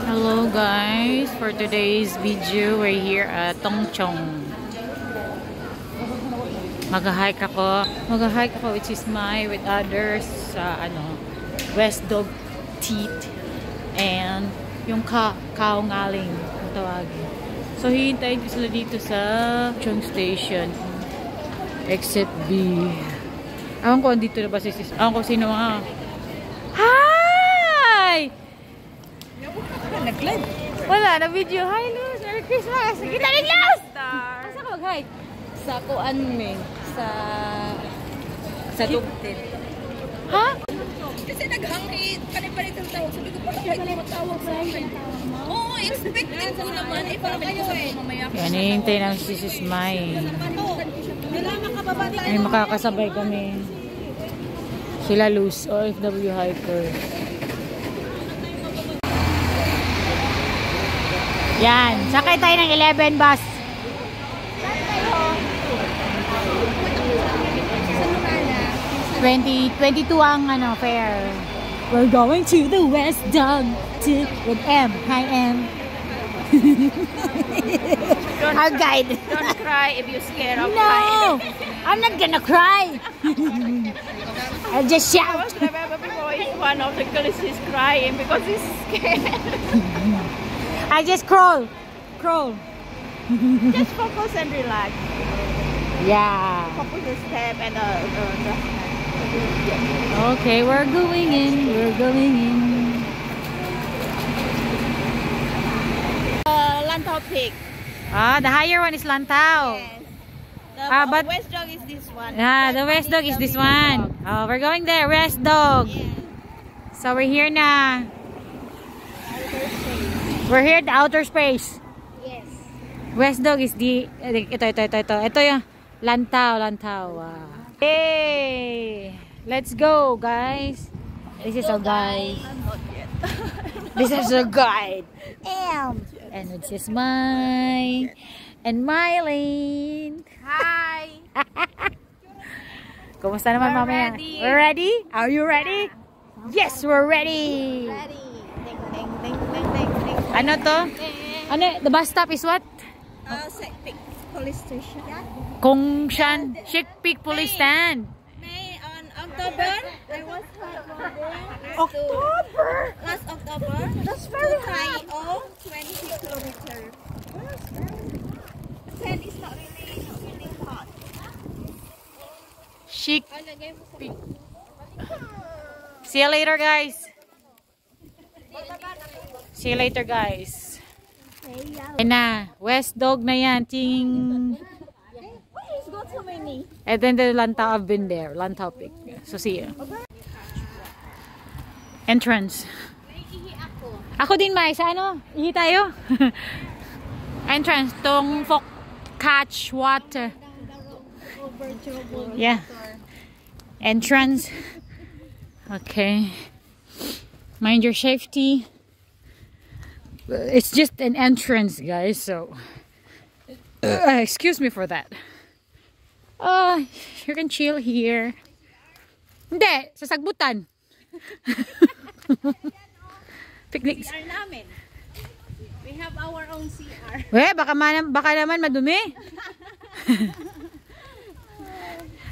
Hello guys, for today's video we're here at Tongchong. Mag-hike ako which is with others sa West Dog Teeth and yung Kaungaling kung tawagin. So hihintayin ko sila dito sa Chong Station. Exit B. Awan ko andito na ba si sis? Awan ko sino mga. Hi! Nag-live. Wala na video. Hi Luz! Merry Christmas! Sige na rin Luz! Asa ka mag-hike? Sa kuan me. Sa Tugtit. Ha? Kasi naghangit. Panay-panay ang tawag. Sabi ko, paano kayo matawag sa akin? Oo, expected ko naman. Eh, para kayo mamaya. Yan, hihintay na si Sis Mai. Ay, makakasabay kami. Sila Luz, OFW hiker. Yan, sakay tayo ng 11 bus. 22 ang fare. We're going to the West Dog with M. Hi M. Our guide. Don't cry if you're scared of No, I'm not gonna cry. I'll just shout. I remember before one of the girls is crying because he's scared. I just crawl. Just focus and relax. Yeah. Focus the step and the Okay, we're going in. Lantau Peak. Ah, the higher one is Lantau. Yes. But West Dog is this one. the West Dog is this one. Oh, we're going there, West Dog. Yes. So we're here na. We're here at the outer space. Yes. West Dog is ito yung Lantau. Wow. Hey, let's go, guys. This is our guide. Not yet. This is our guide. And it's just Mai and Mylene. Hi. Kumusta naman mamaya? Ready. We're ready? Are you ready? Yes, we're ready. Ready. Ding. Ano to? Ano? The bus stop is what? Peak Police Station. Kongshan Shik Peak Police Stand. May on October. I was last October. That's very high. 20 kilometers. 10 is not really hot. Shik Peak. See you later, guys. See you later, guys. Ayan na. West Dog na yan. Ting. He's got so many. And then the Lantau, I've been there. Lantau Peak. So see you. Entrance. Ako din, Mai. Sa ano? Ihi tayo? Entrance. Tong Fok Catch Water. Yeah. Entrance. Okay. Mind your safety. It's just an entrance, guys. So, excuse me for that. You can chill here. Hindi, sa sagbutan. Picnics. CR namin. We have our own CR. Baka naman madumi.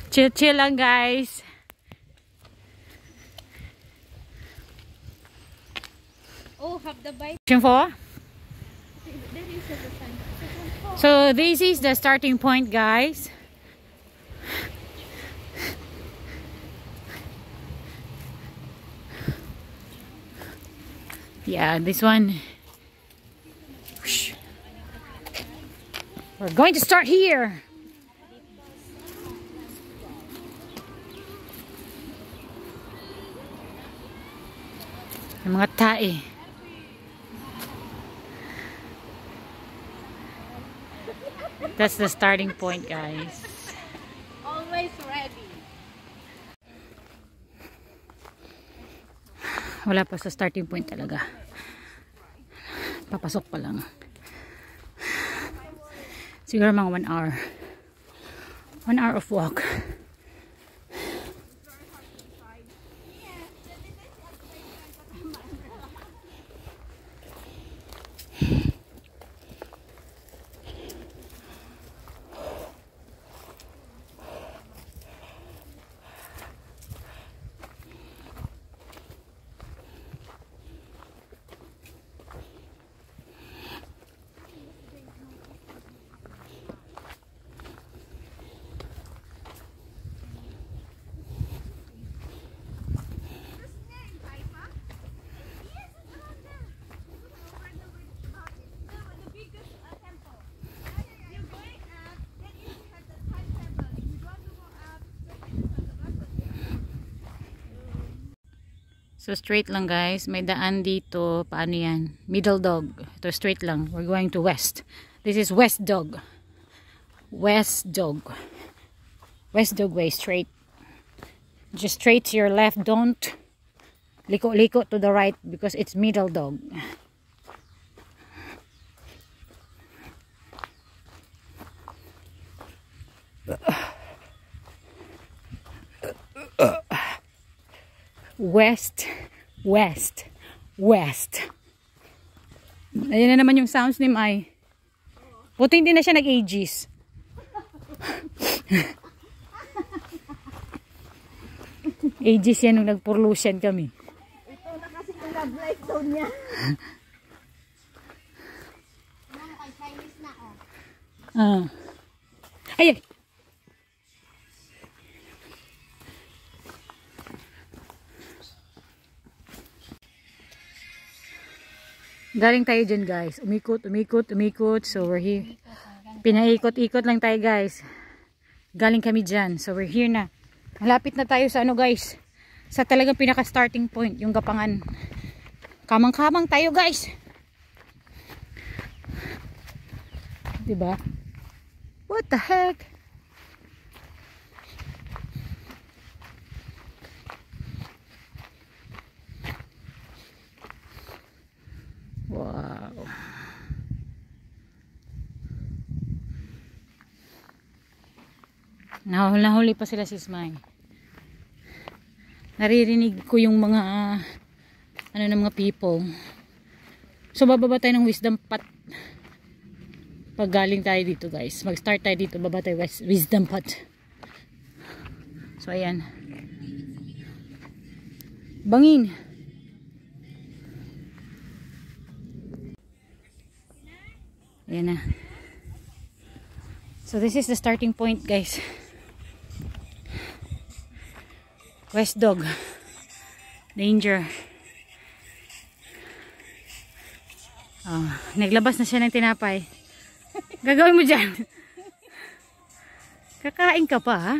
Chill lang, guys. Oh, have the bike. So this is the starting point, guys. Yeah, this one. We're going to start here. Yung mga tae. That's the starting point, guys. Always ready. Wala pa sa starting point talaga. Papasok pa lang. Siguro mga 1 hour. 1 hour of walk. So straight lang guys. May daan dito. Paano yan? Middle Dog. Ito straight lang. We're going to west. This is West Dog. West Dog. West Dog way. Straight. Just straight to your left. Don't liko-liko to the right because it's Middle Dog. West, west, west. Ayan na naman yung sounds ni Mai. Buti hindi na siya nag-ages. Ages yan nung nag-porlution kami. Ito na kasi yung love life zone niya. Kay Chinese na Ay! Galing tayo dyan guys. Umikot, umikot, umikot. So we're here. Pinaikot-ikot lang tayo guys. Galing kami dyan. So we're here na. Malapit na tayo sa ano guys. Sa talagang pinaka-starting point. Yung Gapangan. Kamang-kamang tayo guys. Diba? What the heck? Wow. Nahuli pa sila si Smile. Naririnig ko yung mga ano ng mga people. So bababa tayo ng Wisdom Pot. Pag galing tayo dito guys. Mag-start tayo dito. Baba tayo Wisdom Pot. So ayan. Bangin. Ayan na. So this is the starting point guys. West Dog. Danger. Oh, naglabas na siya ng tinapay. Gagawin mo dyan. Kakain ka pa ha?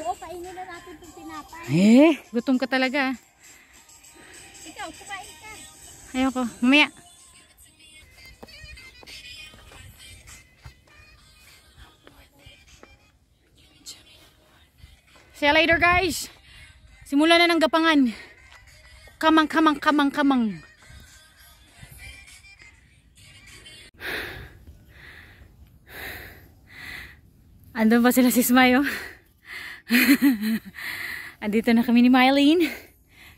Oo, painin na natin itong tinapay. Gutom ka talaga. Ikaw, kumain ka. Ayoko. Mamaya. See you later guys. Simula na ng Gapangan. Kamang, kamang, kamang, kamang. Andun pa sila si Smile. Andito na kami ni Mylene.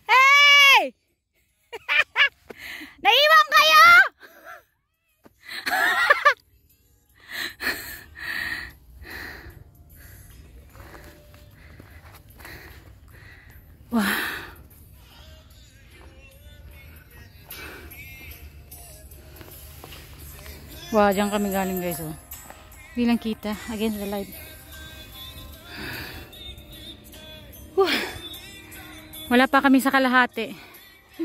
Hey! Naiwan kayo! Wow. Wow, dyan kami galing guys. Oh. Bilang kita against the light. Wala pa kami sa kalahati.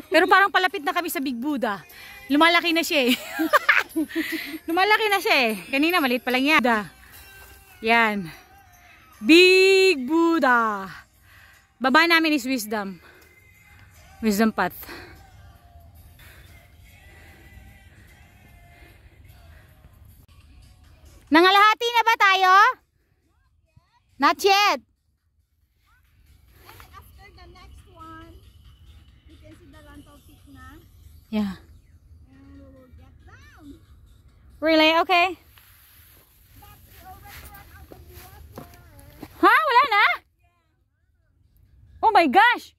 Pero parang palapit na kami sa Big Buddha. Lumalaki na siya eh. Lumalaki na siya eh. Kanina maliit pa lang yan. Yan. Big Buddha. Baba namin is Wisdom. Wisdom Path. Nangalahati na ba tayo? Not yet. And after the next one, you can see the Lantaw Peak na. Yeah. And we will get down. Really? Okay. But we already run out of water. Ha? Wala na? Oh my gosh!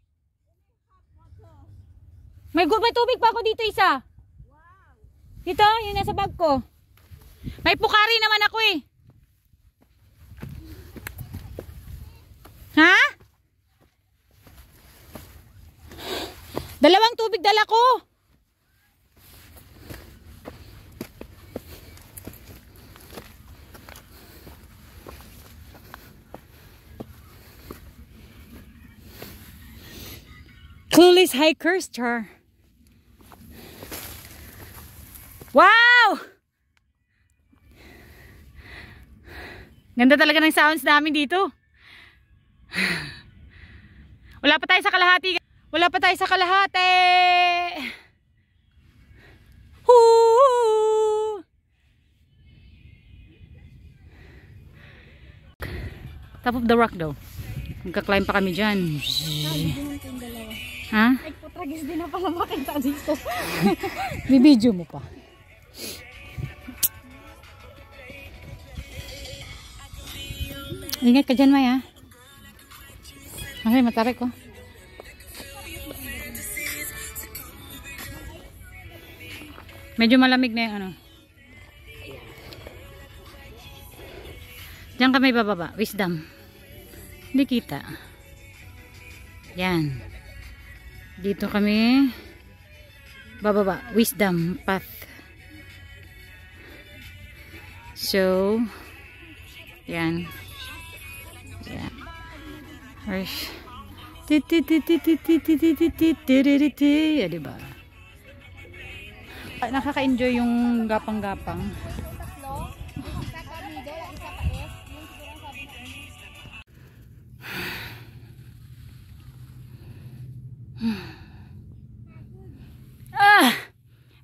May tubig pa ako dito isa. Wow. Dito, yun nasa bag ko. May pukari naman ako eh. Ha? Dalawang tubig dala ko. Clueless hikers, char. Wow! Ganda talaga ng sounds namin dito. Wala pa tayo sa kalahati. Wala pa tayo sa kalahati. Hoo! Top of the rock daw. Magka-climb pa kami dyan. Ha? Ay, putragis din na pala makita dito. Bibidyo mo pa. Ingat ka dyan, May, ha? Ay, matarik ko. Medyo malamig na yung ano. Diyan kami bababa. Wisdom. Hindi kita. Yan. Dito kami bababa. Wisdom path. So, yan. Yan. Rush. Diba? Nakaka-enjoy yung gapang-gapang.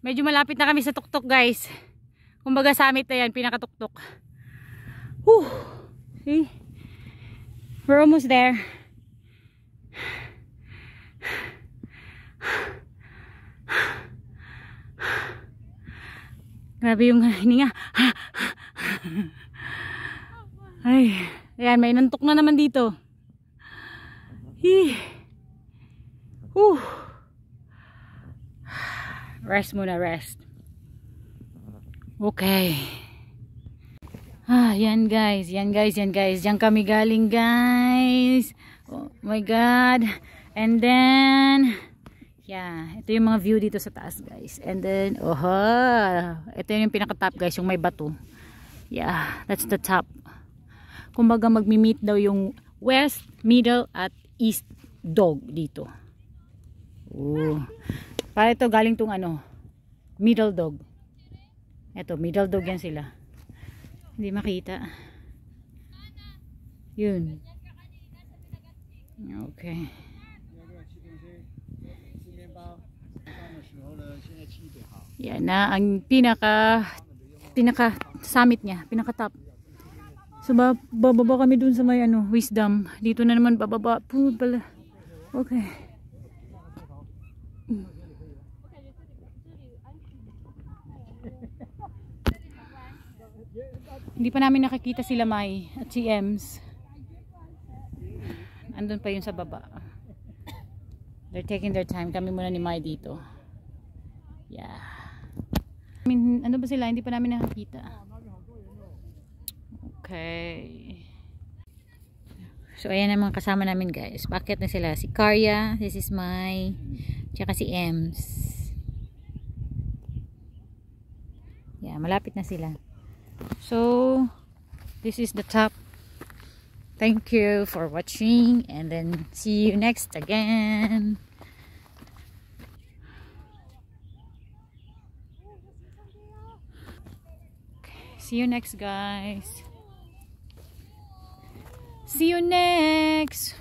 Medyo malapit na kami sa tuktok, guys. Kumbaga summit na yan, pinakatuktok. Whew. See? We're almost there. Grabe yung hininga. Ay, ayan, may nantok na naman dito. Rest muna, rest. Okay. Yan guys, yan guys, yan guys. Diyan kami galing, guys. Oh my God. And then, yeah, ito yung mga view dito sa taas, guys. And then, ito yung pinaka-top, guys, yung may bato. Yeah, that's the top. Kumbaga magmi-meet daw yung west, middle, at east dog dito. Para ito galing tong ano, middle dog. Ito, middle dog yan sila. Hindi makita. Yun. Okay. Yan na ang pinaka summit niya, pinaka top. So bababa kami dun sa may ano, Wisdom. Dito na naman bababa. Pala. Okay. Hindi pa namin nakikita sila Mai at si Ems. Andun pa yun sa baba. They're taking their time. Kami muna ni Mai dito. Yeah. I mean, ano ba sila? Hindi pa namin nakikita. Okay. So ayan ang mga kasama namin, guys. Bakit na sila? Si Karya, this is Mai, tsaka si Ems. Yeah, malapit na sila. So, this is the top. Thank you for watching, and then see you next again. Okay, see you next, guys. See you next.